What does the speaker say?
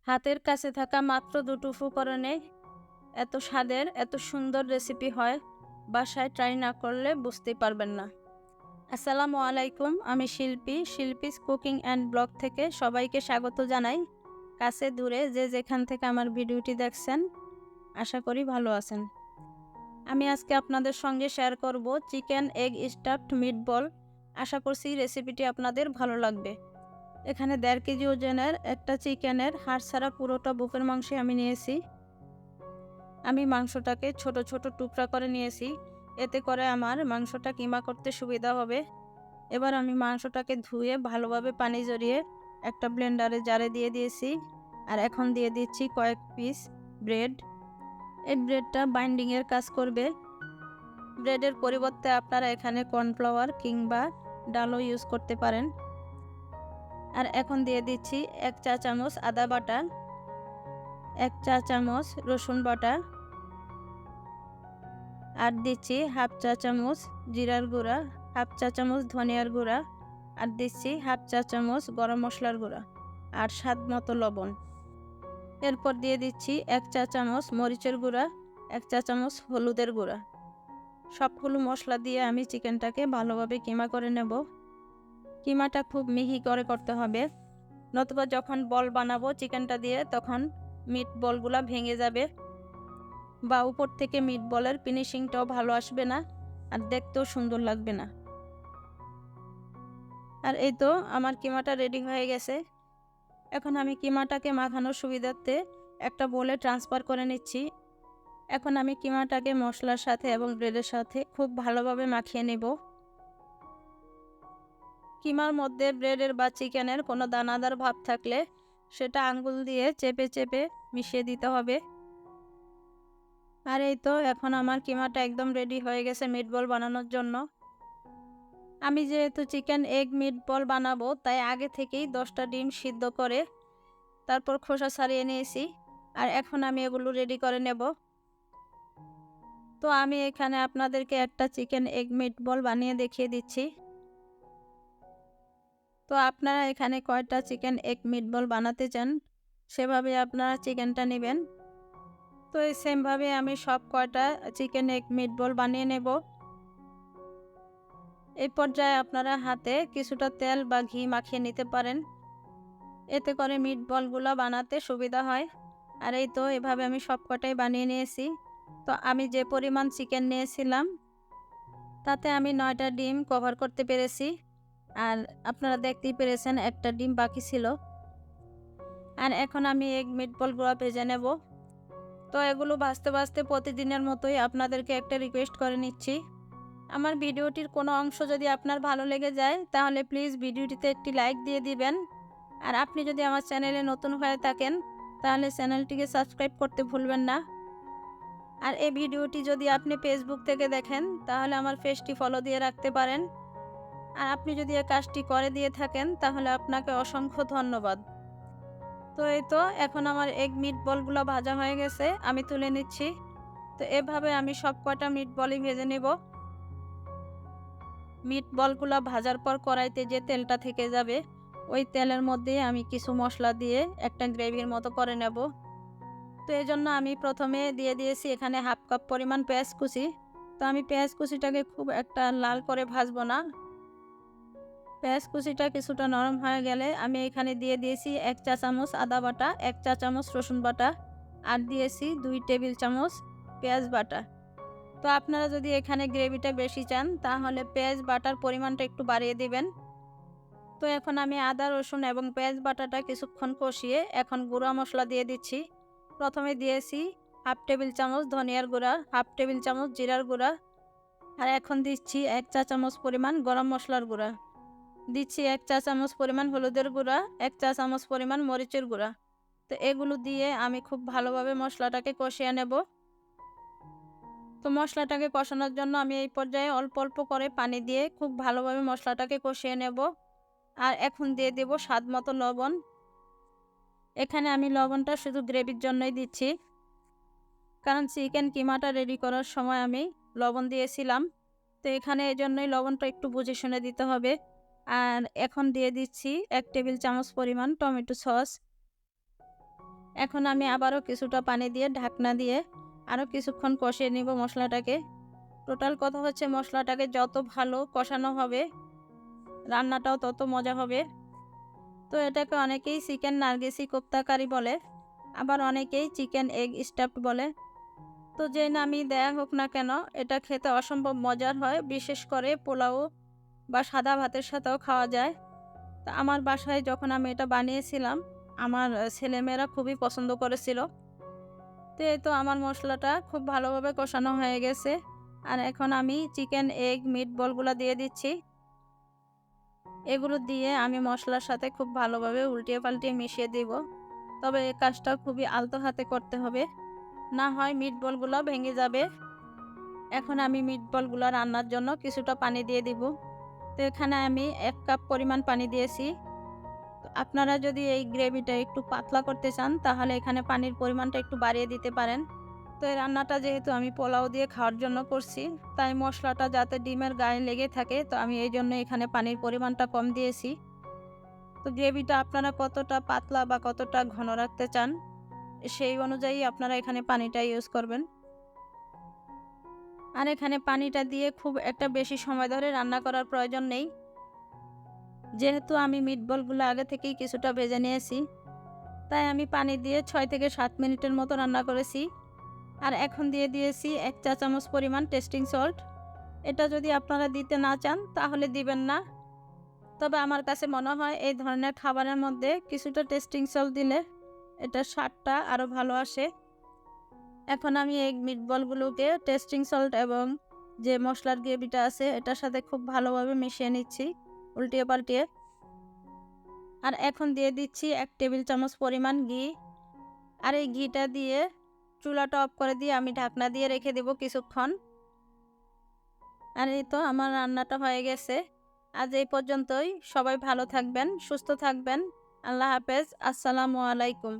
হাতের কাছে থাকা মাত্র দুটো উপকরণে এত স্বাদের এত সুন্দর রেসিপি হয়, বাসায় ট্রাই না করলে বুঝতেই পারবেন না। আসসালামু আলাইকুম, আমি শিল্পীস কুকিং অ্যান্ড ব্লগ থেকে সবাইকে স্বাগত জানাই। কাছে দূরে যে যেখান থেকে আমার ভিডিওটি দেখছেন, আশা করি ভালো আছেন। আমি আজকে আপনাদের সঙ্গে শেয়ার করব চিকেন এগ স্টাফড মিটবল। আশা করছি রেসিপিটি আপনাদের ভালো লাগবে। এখানে 1.5 কেজি ওজনের একটা চিকেনের হাড় ছাড়া পুরোটা বুকের মাংস আমি নিয়েছি। আমি মাংসটাকে ছোট ছোট টুকরা করে নিয়েছি, এতে করে আমার মাংসটা কিমা করতে সুবিধা হবে। এবার আমি মাংসটাকে ধুয়ে ভালোভাবে পানি ঝরিয়ে একটা ব্লেন্ডারে জারে দিয়ে দিয়েছি। আর এখন দিয়ে দিচ্ছি কয়েক পিস ব্রেড। এই ব্রেডটা বাইন্ডিংয়ের কাজ করবে। ব্রেডের পরিবর্তে আপনারা এখানে কর্নফ্লাওয়ার কিংবা ডালও ইউজ করতে পারেন। আর এখন দিয়ে দিচ্ছি 1 চা চামচ আদা বাটা, 1 চা চামচ রসুন বাটা, আর দিচ্ছি হাফ চা চামচ জিরার গুঁড়া, হাফ চা চামচ ধনিয়ার গুঁড়া, আর দিচ্ছি হাফ চা চামচ গরম মশলার গুঁড়া, আর স্বাদ মতো লবণ। এরপর দিয়ে দিচ্ছি 1 চা চামচ মরিচের গুঁড়া, 1 চা চামচ হলুদের গুঁড়া। সবগুলো মশলা দিয়ে আমি চিকেনটাকে ভালোভাবে কিমা করে নেব। কিমাটা খুব মিহি করে করতে হবে, নতুবা যখন বল বানাবো চিকেনটা দিয়ে তখন মিট বলগুলা ভেঙে যাবে, বা উপর থেকে মিট বলের ফিনিশিংটাও ভালো আসবে না, আর দেখতেও সুন্দর লাগবে না। আর এই তো আমার কিমাটা রেডি হয়ে গেছে। এখন আমি কিমাটাকে মাখানোর সুবিধার্থে একটা বোলে ট্রান্সফার করে নিচ্ছি। এখন আমি কিমাটাকে মশলার সাথে এবং ব্রেডের সাথে খুব ভালোভাবে মাখিয়ে নেব। কিমার মধ্যে ব্রেডের বা চিকেনের কোনো দানাদার ভাব থাকলে সেটা আঙ্গুল দিয়ে চেপে চেপে মিশিয়ে দিতে হবে। আর এই তো এখন আমার কিমাটা একদম রেডি হয়ে গেছে মিটবল বানানোর জন্য। আমি যেহেতু চিকেন এগ মিটবল বানাবো, তাই আগে থেকেই 10টা ডিম সিদ্ধ করে তারপর খোসা ছাড়িয়ে নিয়েছি। আর এখন আমি এগুলো রেডি করে নেব। তো আমি এখানে আপনাদেরকে একটা চিকেন এগ মিটবল বানিয়ে দেখিয়ে দিচ্ছি। তো আপনারা এখানে কয়টা চিকেন এগ মিটবল বানাতে চান সেভাবে আপনারা চিকেনটা নেবেন। তো এই সেমভাবে আমি সব কয়টা চিকেন এগ মিটবল বানিয়ে নেব। এই পর্যায়ে আপনারা হাতে কিছুটা তেল বা ঘি মাখিয়ে নিতে পারেন, এতে করে মিটবলগুলো বানাতে সুবিধা হয়। আর এই তো এভাবে আমি সব কটাই বানিয়ে নিয়েছি। তো আমি যে পরিমাণ চিকেন নিয়েছিলাম তাতে আমি 9টা ডিম কভার করতে পেরেছি। আর আপনারা দেখতেই পেরেছেন একটা ডিম বাকি ছিল। আর এখন আমি এগ মিটবলগুলো ভেজে নেব। তো এগুলো ভাজতে ভাজতে প্রতিদিনের মতোই আপনাদেরকে একটা রিকোয়েস্ট করে নিচ্ছি, আমার ভিডিওটির কোনো অংশ যদি আপনার ভালো লেগে যায় তাহলে প্লিজ ভিডিওটিতে একটি লাইক দিয়ে দিবেন। আর আপনি যদি আমার চ্যানেলে নতুন হয়ে থাকেন তাহলে চ্যানেলটিকে সাবস্ক্রাইব করতে ভুলবেন না। আর এই ভিডিওটি যদি আপনি ফেসবুক থেকে দেখেন তাহলে আমার পেজটি ফলো দিয়ে রাখতে পারেন। আর আপনি যদি এই কাজটি করে দিয়ে থাকেন তাহলে আপনাকে অসংখ্য ধন্যবাদ। তো এই তো এখন আমার এগ মিটবলগুলো ভাজা হয়ে গেছে, আমি তুলে নিচ্ছি। তো এভাবে আমি সব কয়টা মিটবলই ভেজে নেব। মিটবলগুলো ভাজার পর কড়াইতে যে তেলটা থেকে যাবে ওই তেলের মধ্যে আমি কিছু মশলা দিয়ে একটা গ্রেভির মতো করে নেব। তো এই জন্য আমি প্রথমে দিয়ে দিয়েছি এখানে হাফ কাপ পরিমাণ পেঁয়াজ কুচি। তো আমি পেঁয়াজ কুচিটাকে খুব একটা লাল করে ভাজবো না। পেঁয়াজ কুচিটা কিছুটা নরম হয়ে গেলে আমি এখানে দিয়ে দিয়েছি 1 চা চামচ আদা বাটা, 1 চা চামচ রসুন বাটা, আর দিয়েছি 2 টেবিল চামচ পেঁয়াজ বাটা। তো আপনারা যদি এখানে গ্রেভিটা বেশি চান তাহলে পেঁয়াজ বাটার পরিমাণটা একটু বাড়িয়ে দিবেন। তো এখন আমি আদা রসুন এবং পেঁয়াজ বাটাটা কিছুক্ষণ কষিয়ে এখন গুঁড়া মশলা দিয়ে দিচ্ছি। প্রথমে দিয়েছি হাফ টেবিল চামচ ধনিয়ার গুঁড়া, হাফ টেবিল চামচ জিরার গুঁড়া, আর এখন দিচ্ছি 1 চা চামচ পরিমাণ গরম মশলার গুঁড়া, দিচ্ছি 1 চা চামচ পরিমাণ হলুদের গুঁড়া, 1 চা চামচ পরিমাণ মরিচের গুঁড়া। তো এগুলো দিয়ে আমি খুব ভালোভাবে মশলাটাকে কষিয়ে নেব। তো মশলাটাকে কষানোর জন্য আমি এই পর্যায়ে অল্প অল্প করে পানি দিয়ে খুব ভালোভাবে মশলাটাকে কষিয়ে নেব। আর এখন দিয়ে দেব স্বাদ মতো লবণ। এখানে আমি লবণটা শুধু গ্রেভির জন্যই দিচ্ছি, কারণ চিকেন কিমাটা রেডি করার সময় আমি লবণ দিয়েছিলাম। তো এখানে এই জন্যই লবণটা একটু বুঝে শুনে দিতে হবে। আর এখন দিয়ে দিচ্ছি 1 টেবিল চামচ পরিমাণ টমেটো সস। এখন আমি আবারও কিছুটা পানি দিয়ে ঢাকনা দিয়ে আরও কিছুক্ষণ কষিয়ে নিব মশলাটাকে। টোটাল কথা হচ্ছে মশলাটাকে যত ভালো কষানো হবে রান্নাটাও তত মজা হবে। তো এটাকে অনেকেই চিকেন নার্গিসি কোপ্তা কারি বলে, আবার অনেকেই চিকেন এগ স্টাফড বলে। তো যে নামই দেয়া হোক না কেন, এটা খেতে অসম্ভব মজার হয়, বিশেষ করে পোলাও বা সাদা ভাতের সাথেও খাওয়া যায়। তো আমার বাসায় যখন আমি এটা বানিয়েছিলাম, আমার ছেলেমেয়েরা খুবই পছন্দ করেছিল। তো এই তো আমার মশলাটা খুব ভালোভাবে কষানো হয়ে গেছে। আর এখন আমি চিকেন এগ মিট বলগুলো দিয়ে দিচ্ছি। এগুলো দিয়ে আমি মশলার সাথে খুব ভালোভাবে উল্টিয়ে পাল্টিয়ে মিশিয়ে দিব। তবে এই কাজটা খুবই আলতো হাতে করতে হবে, না হয় মিট বলগুলো ভেঙে যাবে। এখন আমি মিট বলগুলো রান্নার জন্য কিছুটা পানি দিয়ে দিব। তো এখানে আমি ১ কাপ পরিমাণ পানি দিয়েছি। তো আপনারা যদি এই গ্রেভিটা একটু পাতলা করতে চান তাহলে এখানে পানির পরিমাণটা একটু বাড়িয়ে দিতে পারেন। তো এই রান্নাটা যেহেতু আমি পোলাও দিয়ে খাওয়ার জন্য করছি, তাই মশলাটা যাতে ডিমের গায়ে লেগে থাকে, তো আমি এই জন্য এখানে পানির পরিমাণটা কম দিয়েছি। তো গ্রেভিটা আপনারা কতটা পাতলা বা কতটা ঘন রাখতে চান, সেই অনুযায়ী আপনারা এখানে পানিটা ইউজ করবেন। আর এখানে পানিটা দিয়ে খুব একটা বেশি সময় ধরে রান্না করার প্রয়োজন নেই। যেহেতু আমি মিটবলগুলো আগে থেকেই কিছুটা ভেজে নিয়েছি, তাই আমি পানি দিয়ে ৬ থেকে ৭ মিনিটের মতো রান্না করেছি। আর এখন দিয়ে দিয়েছি ১ চা চামচ পরিমাণ টেস্টিং সল্ট। এটা যদি আপনারা দিতে না চান তাহলে দিবেন না। তবে আমার কাছে মনে হয় এই ধরনের খাবারের মধ্যে কিছুটা টেস্টিং সল্ট দিলে এটার স্বাদটা আরও ভালো আসে। এখন আমি এই মিটবলগুলোকে টেস্টিং সল্ট এবং যে মশলার গ্রেভিটা আছে এটার সাথে খুব ভালোভাবে মিশিয়ে নিচ্ছি উল্টিয়ে পাল্টিয়ে। আর এখন দিয়ে দিচ্ছি ১ টেবিল চামচ পরিমাণ ঘি। আর এই ঘিটা দিয়ে চুলাটা অফ করে দিয়ে আমি ঢাকনা দিয়ে রেখে দেব কিছুক্ষণ। আর এই তো আমার রান্নাটা হয়ে গেছে। আজ এই পর্যন্তই। সবাই ভালো থাকবেন, সুস্থ থাকবেন। আল্লাহ হাফেজ। আসসালামু আলাইকুম।